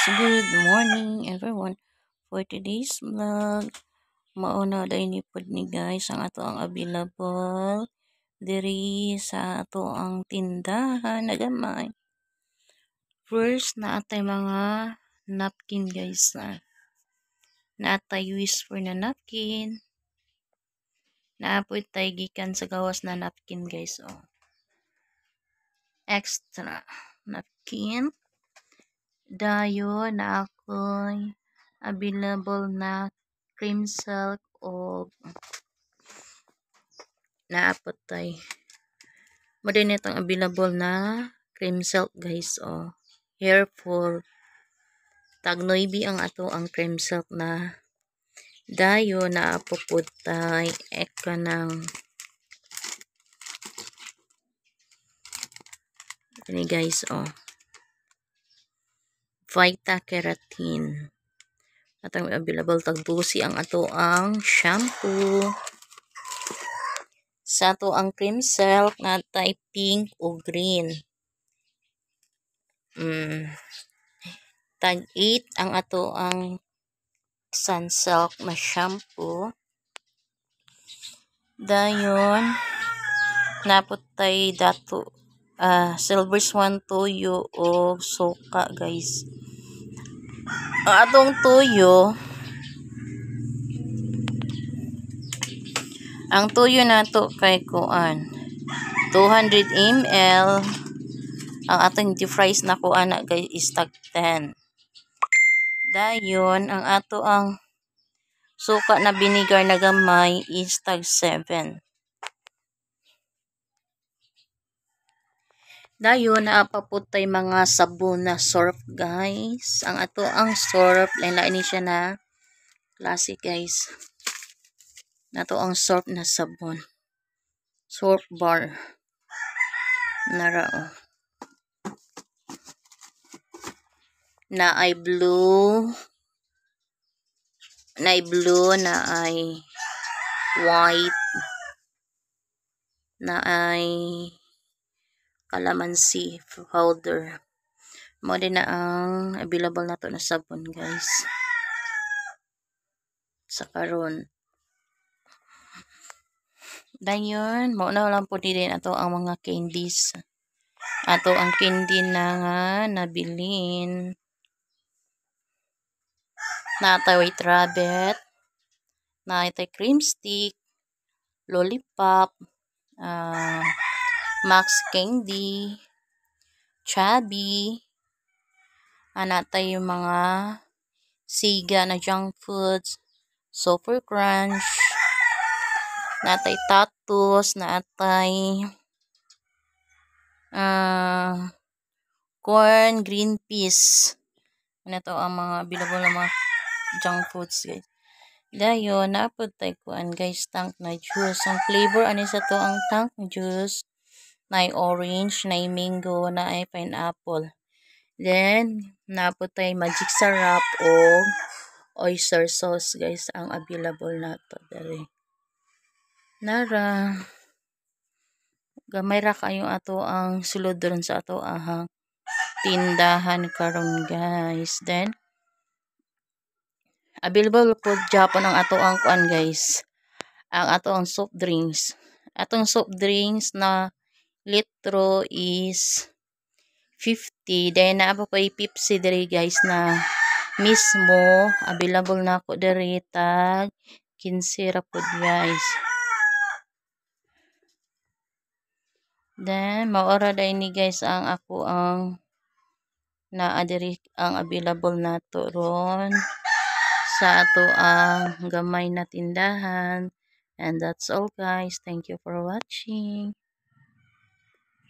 Good morning everyone. For today's vlog, mauna day ni pod ni guys ang ato ang available diri sa ato ang tindahan na gamay. First na atay mga napkin guys na atay whisper na napkin. Naapoy tay gikan sa gawas na napkin guys Extra napkin. Dayo na ako'y available na cream silk o naapotay. Mo din itong available na cream silk guys hair fall. Tag 9 ang ato ang cream silk na dayo na apoputay eka ng ini guys Vita Keratin. Atong available tag 12 ang ato ang shampoo. Sa ato ang cream silk na tay pink o green. Tag 8 ang ato ang Sunsilk na shampoo. Dayon naputay dato Silver Swan tuyo o suka guys. Ang atong tuyo, ang tuyo nato kay kuan 200 ml. Ang atong defries na kuan na guys is tag 10. Dayon ang ato ang suka na vinegar na gamay is tag 7. Dayon naapaputay mga sabon na surf guys. Ang ato ang surf lain-lain siya na classic guys. Nato ang surf na sabon. Surf bar. Nara na ay blue. Na ay blue, na ay white. Na ay calamansi powder. Mo din na ang available nato na sabon guys. Sa karon. Dayon, mo na lang po din ato ang mga candies. Ato ang candy na nga nabilin. Natay white rabbit. Natay cream stick. Lollipop. Max candy. Chubby. Natay yung mga siga na junk foods. Super crunch. Natay tatus. Natay corn, green peas. Ano to ang mga available na mga junk foods guys. Dayon naapod tay kuan guys tank na juice. Ang flavor ani sa to ang tank juice na orange, na mango, na ay pineapple. Then naapod tay magic syrup o oyster sauce guys ang available nato diri. Nara gamay ra kayo ato ang sulod ron sa ato ahang tindahan karon guys. Then available po Japon ang ato ang kuan guys. Ang ato ang soft drinks. Atong soft drinks na litro is 50. Then naa pa ko'y Pepsi diri guys na mismo available na ako diri tag 15 ra pod guys. Then maora day ni guys ang ako ang naa diri ang available nato ron sa ato ang gamay na tindahan. And that's all guys. Thank you for watching.